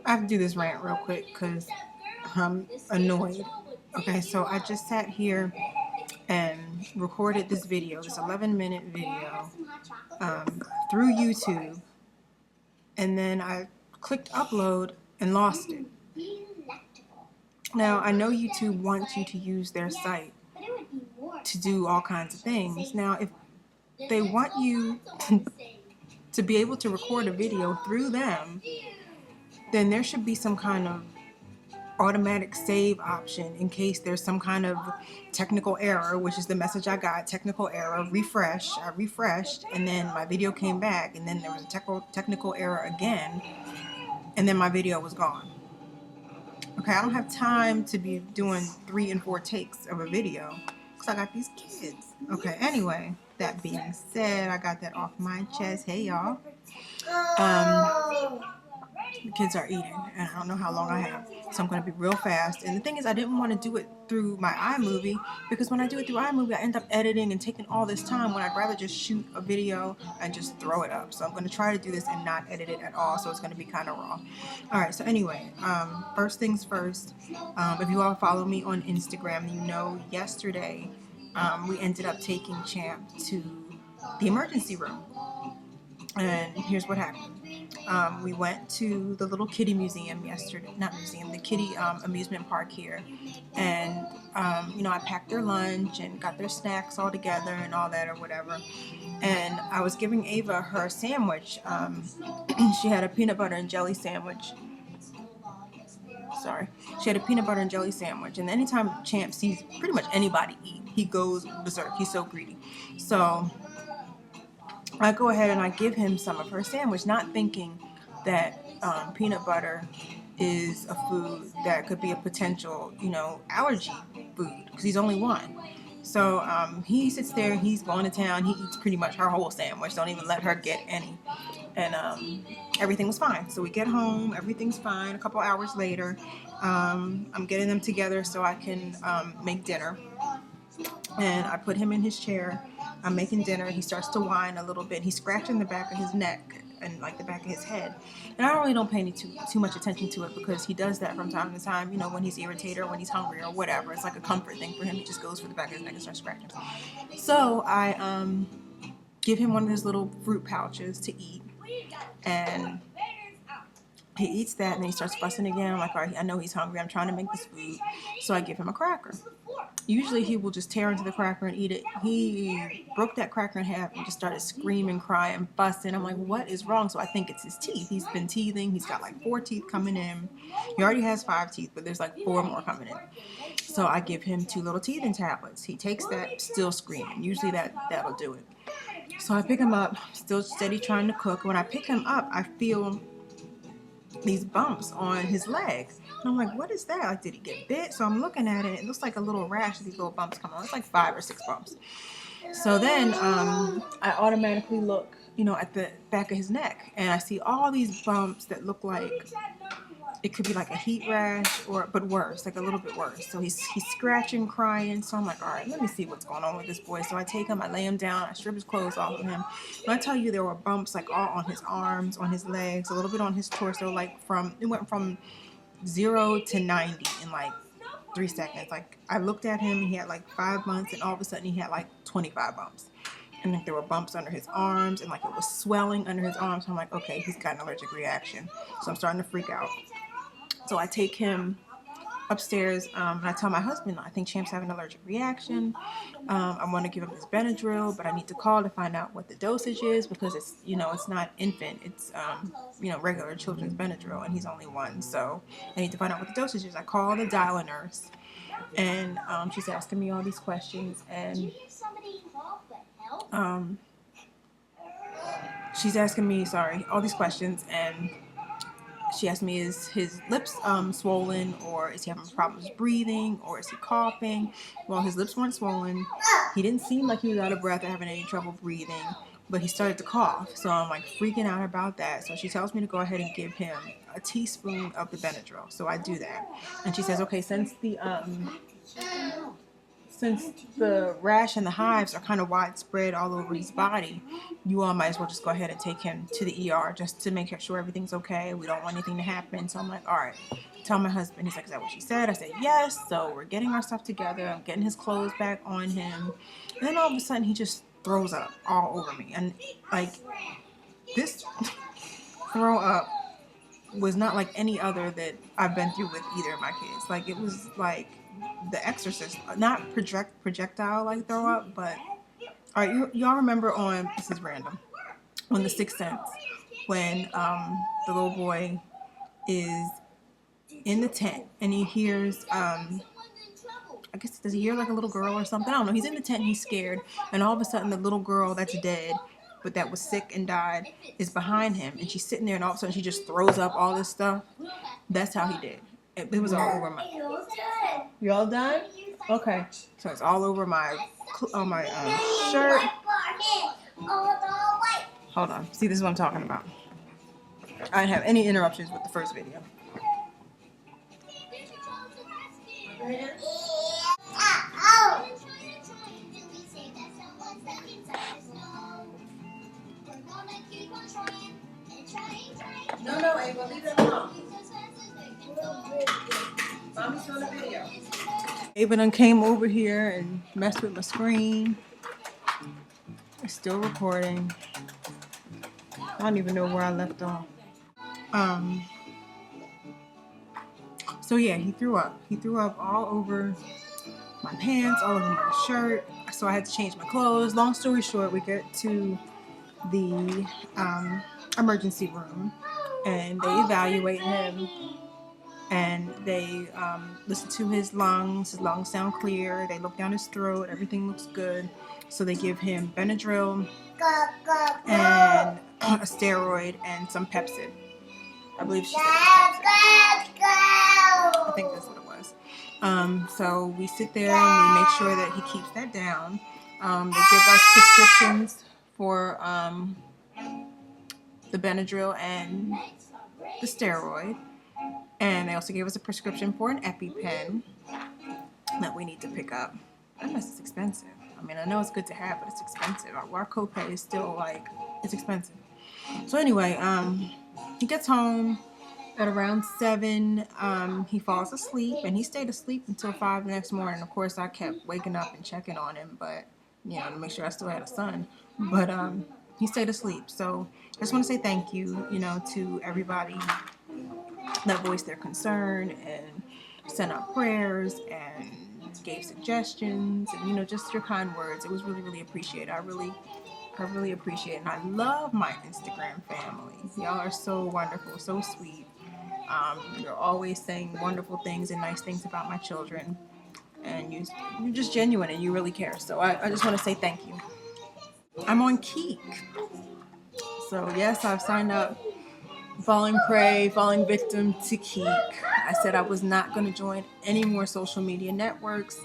I have to do this rant real quick because I'm annoyed. Okay, so I just sat here and recorded this video, this 11-minute video, through YouTube, and then I clicked upload and lost it. Now, I know YouTube wants you to use their site to do all kinds of things. Now, if they want you to be able to record a video through them, then there should be some kind of automatic save option in case there's some kind of technical error, which is the message I got, technical error, refresh. I refreshed and then my video came back and then there was a technical error again and then my video was gone. Okay, I don't have time to be doing 3 and 4 takes of a video because I got these kids. Okay, anyway, that being said, I got that off my chest. Hey y'all. The kids are eating and I don't know how long I have, so I'm going to be real fast. And the thing is, I didn't want to do it through my iMovie because when I do it through iMovie I end up editing and taking all this time when I'd rather just shoot a video and just throw it up. So I'm going to try to do this and not edit it at all, so it's going to be kind of raw. Alright, so anyway, first things first, if you all follow me on Instagram, you know yesterday we ended up taking Champ to the emergency room. And here's what happened. We went to the little kiddie museum yesterday, not museum, the kiddie amusement park here. And, you know, I packed their lunch and got their snacks all together and all that or whatever. And I was giving Ava her sandwich. She had a peanut butter and jelly sandwich. Sorry. She had a peanut butter and jelly sandwich. And anytime Champ sees pretty much anybody eat, he goes berserk. He's so greedy. So I go ahead and I give him some of her sandwich, not thinking that peanut butter is a food that could be a potential, you know, allergy food because he's only one. So he sits there and he's going to town. He eats pretty much her whole sandwich. Don't even let her get any. And everything was fine. So we get home. Everything's fine. A couple hours later, I'm getting them together so I can make dinner. And I put him in his chair. I'm making dinner. He starts to whine a little bit. He's scratching the back of his neck and like the back of his head. And I really don't pay too much attention to it because he does that from time to time, you know, when he's irritated or when he's hungry or whatever. It's like a comfort thing for him. He just goes for the back of his neck and starts scratching. So I give him one of his little fruit pouches to eat. And he eats that and then he starts fussing again. I'm like, all right, I know he's hungry. I'm trying to make this food. So I give him a cracker. Usually he will just tear into the cracker and eat it. He broke that cracker in half and just started screaming, crying, fussing. I'm like, what is wrong? So I think it's his teeth. He's been teething. He's got like 4 teeth coming in. He already has 5 teeth, but there's like 4 more coming in. So I give him 2 little teething tablets. He takes that, still screaming. Usually that'll do it. So I pick him up, still steady trying to cook. When I pick him up, I feel these bumps on his legs. And I'm like, what is that? Like, did he get bit? So I'm looking at it. It looks like a little rash. These little bumps come on. It's like 5 or 6 bumps. So then I automatically look, you know, at the back of his neck. And I see all these bumps that look like it could be like a heat rash but worse, like a little bit worse. So he's scratching, crying. So I'm like, all right, let me see what's going on with this boy. So I take him, I lay him down, I strip his clothes off of him. And I tell you, there were bumps like all on his arms, on his legs, a little bit on his torso. Like it went from 0 to 90 in like 3 seconds. Like I looked at him, he had like 5 months, and all of a sudden he had like 25 bumps. And like there were bumps under his arms, and like it was swelling under his arms. So I'm like, okay, he's got an allergic reaction. So I'm starting to freak out. So I take him upstairs and I tell my husband, I think Champ's having an allergic reaction. I want to give him this Benadryl, but I need to call to find out what the dosage is because it's, you know, it's not infant. It's, you know, regular children's Benadryl, and he's only 1. So I need to find out what the dosage is. I call the dialer nurse, and she's asking me all these questions, and she's asking me, all these questions, and she asked me, is his lips swollen, or is he having problems breathing, or is he coughing? Well, his lips weren't swollen. He didn't seem like he was out of breath or having any trouble breathing, but he started to cough. So I'm like freaking out about that. So she tells me to go ahead and give him a teaspoon of the Benadryl. So I do that. And she says, okay, since since the rash and the hives are kind of widespread all over his body, you all might as well just go ahead and take him to the ER just to make sure everything's okay. We don't want anything to happen. So I'm like, all right, tell my husband. He's like, is that what she said? I said, yes. So we're getting our stuff together. I'm getting his clothes back on him. And then all of a sudden he just throws up all over me. And like this throw up was not like any other that I've been through with either of my kids. Like it was like The Exorcist, not projectile like throw up, but all right, y'all remember on, this is random, on The Sixth Sense, when the little boy is in the tent and he hears I guess, does he hear like a little girl or something? I don't know. He's in the tent and he's scared, and all of a sudden the little girl that's dead but that was sick and died is behind him, and she's sitting there, and all of a sudden she just throws up all this stuff. That's how he did. It was all over my. You all done? Okay. So it's all over my shirt. Hold on. See, this is what I'm talking about. I didn't have any interruptions with the first video. No, Ava, leave it alone. Mommy's on the video. Ava done came over here and messed with my screen. It's still recording. I don't even know where I left off. So yeah, he threw up. He threw up all over my pants, all over my shirt. So I had to change my clothes. Long story short, we get to the emergency room and they evaluate him and they listen to his lungs. His lungs sound clear. They look down his throat. Everything looks good. So they give him Benadryl and a steroid and some Pepsid. I believe she said Pepsid. I think that's what it was. So we sit there and we make sure that he keeps that down. They give us prescriptions for the Benadryl and the steroid. And they also gave us a prescription for an EpiPen that we need to pick up. That mess is expensive. I mean, I know it's good to have, but it's expensive. Our copay is still like, it's expensive. So anyway, he gets home at around 7. He falls asleep, and he stayed asleep until 5 the next morning. Of course, I kept waking up and checking on him, but you know, to make sure I still had a son. But he stayed asleep. So I just want to say thank you, you know, to everybody that voiced their concern and sent out prayers and gave suggestions and, you know, just your kind words. It was really, really appreciated. I really appreciate it. And I love my Instagram family. Y'all are so wonderful, so sweet. You're always saying wonderful things and nice things about my children. And you're just genuine and you really care. So I just want to say thank you. I'm on Keek. So yes, I've signed up, falling victim to Keek. I said I was not going to join any more social media networks,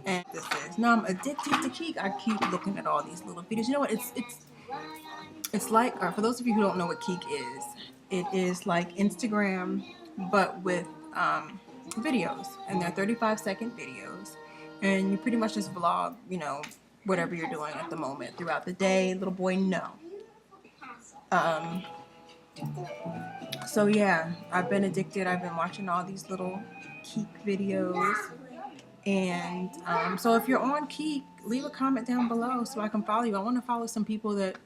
and this is now I'm addicted to Keek. I keep looking at all these little videos. You know what? It's like, or for those of you who don't know what Keek is, it is like Instagram but with videos, and they're 35-second videos, and you pretty much just vlog, you know, whatever you're doing at the moment throughout the day. Little boy, no. So yeah, I've been addicted. I've been watching all these little Keek videos. And so if you're on Keek, leave a comment down below so I can follow you. I want to follow some people that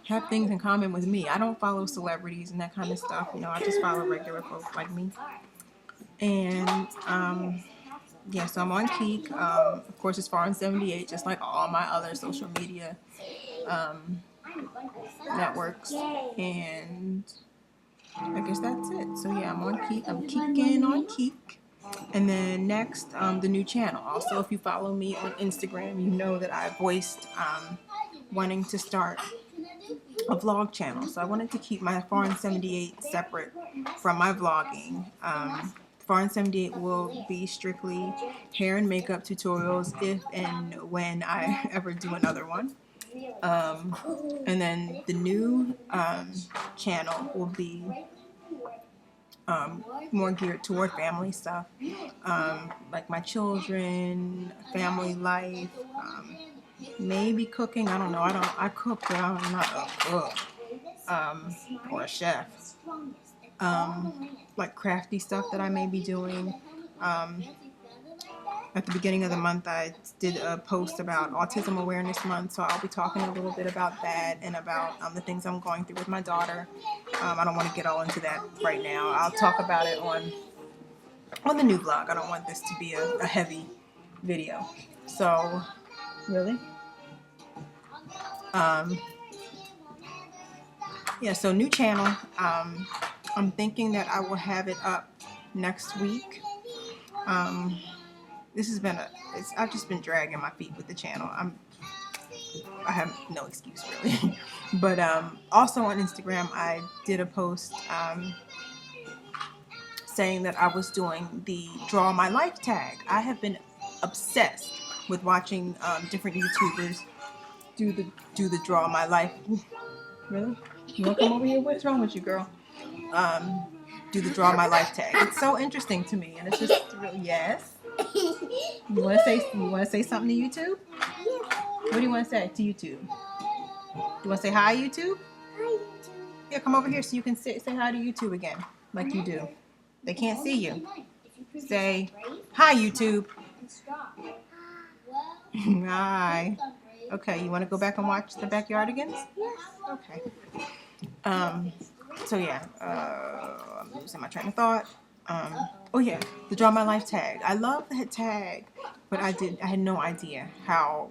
have things in common with me. I don't follow celebrities and that kind of stuff. You know, I just follow regular folks like me. And yeah, so I'm on Keek. Of course, it's Foreign 78, just like all my other social media networks. And I guess that's it. So yeah, I'm on Keek. I'm Keeking on Keek. And then next, the new channel. Also, if you follow me on Instagram, you know that I voiced wanting to start a vlog channel. So I wanted to keep my Foreign 78 separate from my vlogging. Foreign 78 will be strictly hair and makeup tutorials if and when I ever do another one. And then the new channel will be more geared toward family stuff, like my children, family life, maybe cooking. I don't know. I cook, but I'm not a cook or a chef. Like crafty stuff that I may be doing. At the beginning of the month, I did a post about Autism Awareness Month, so I'll be talking a little bit about that and about the things I'm going through with my daughter. I don't want to get all into that right now. I'll talk about it on the new vlog. I don't want this to be a heavy video. So, really? Yeah, so new channel. I'm thinking that I will have it up next week. This has been I've just been dragging my feet with the channel. I have no excuse really. But also on Instagram, I did a post saying that I was doing the Draw My Life tag. I have been obsessed with watching different YouTubers do the Draw My Life. Really? You want to come over here? What's wrong with you, girl? Do the Draw My Life tag. It's so interesting to me, and it's just really, yes. You want to say something to YouTube? What do you want to say to YouTube? You want to say hi, YouTube? Hi, YouTube. Yeah, come over here so you can say hi to YouTube again, like you do. They can't see you. Say hi, YouTube. Hi. Okay, you want to go back and watch the Backyardigans? Yes. Okay. So yeah, I'm losing my train of thought. Oh yeah, the Draw My Life tag. I love that tag, but I had no idea how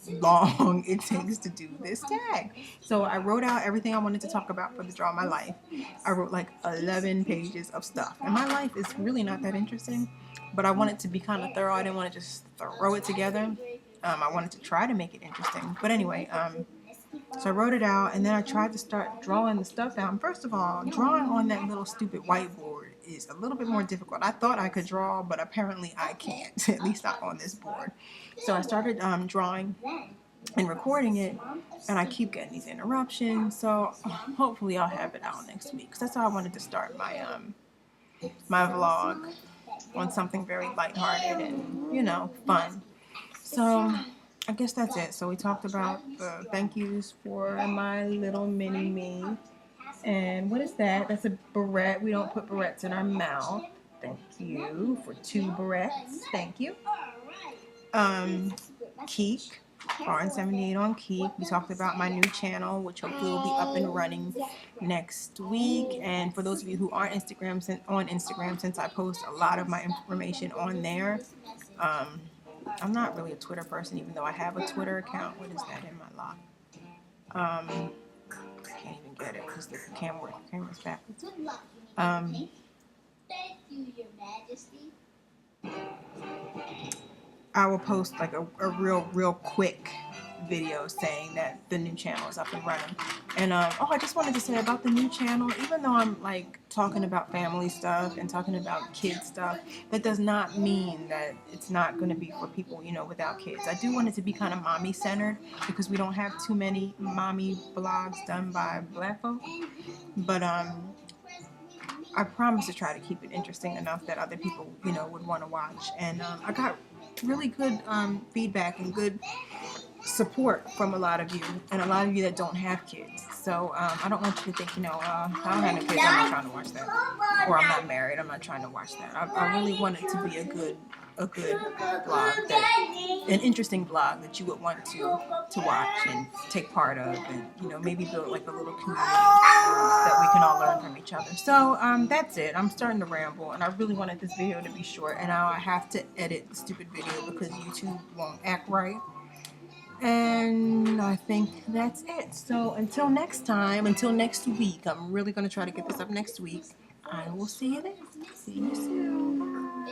long it takes to do this tag. So I wrote out everything I wanted to talk about for the Draw My Life. I wrote like 11 pages of stuff, and my life is really not that interesting, but I wanted to be kind of thorough. I didn't want to just throw it together. I wanted to try to make it interesting. But anyway, so I wrote it out, and then I tried to start drawing the stuff out. And first of all, drawing on that little stupid whiteboard is a little bit more difficult. I thought I could draw, but apparently I can't, at least not on this board. So I started drawing and recording it, and I keep getting these interruptions. So hopefully I'll have it out next week, because that's how I wanted to start my my vlog, on something very lighthearted and, you know, fun. So I guess that's it. So we talked about the thank yous for my little mini me. And what is that? That's a barrette. We don't put barrettes in our mouth. Thank you for 2 barrettes. Thank you. Keek, RN78 on Keek. We talked about my new channel, which hopefully will be up and running next week. And for those of you who aren't on Instagram, since I post a lot of my information on there, I'm not really a Twitter person, even though I have a Twitter account. What is that in my lock? I can't even get it because the camera's backwards. Thank you, Your Majesty. I will post like a real quick video saying that the new channel is up and running. And I just wanted to say about the new channel, even though I'm like talking about family stuff and talking about kid stuff, that does not mean that it's not going to be for people, you know, without kids. I do want it to be kind of mommy centered, because we don't have too many mommy vlogs done by Black folk. But I promise to try to keep it interesting enough that other people, you know, would want to watch. And I got really good feedback and good support from a lot of you, and a lot of you that don't have kids. So I don't want you to think, you know, I don't have no kids, I'm not trying to watch that, or I'm not married, I'm not trying to watch that. I really want it to be a good blog, an interesting blog that you would want to watch and take part of, and, you know, maybe build like a little community that we can all learn from each other. So that's it. I'm starting to ramble, and I really wanted this video to be short, and now I have to edit the stupid video because YouTube won't act right. And I think that's it. So until next time, until next week, I'm really going to try to get this up next week. I will see you then. See you soon.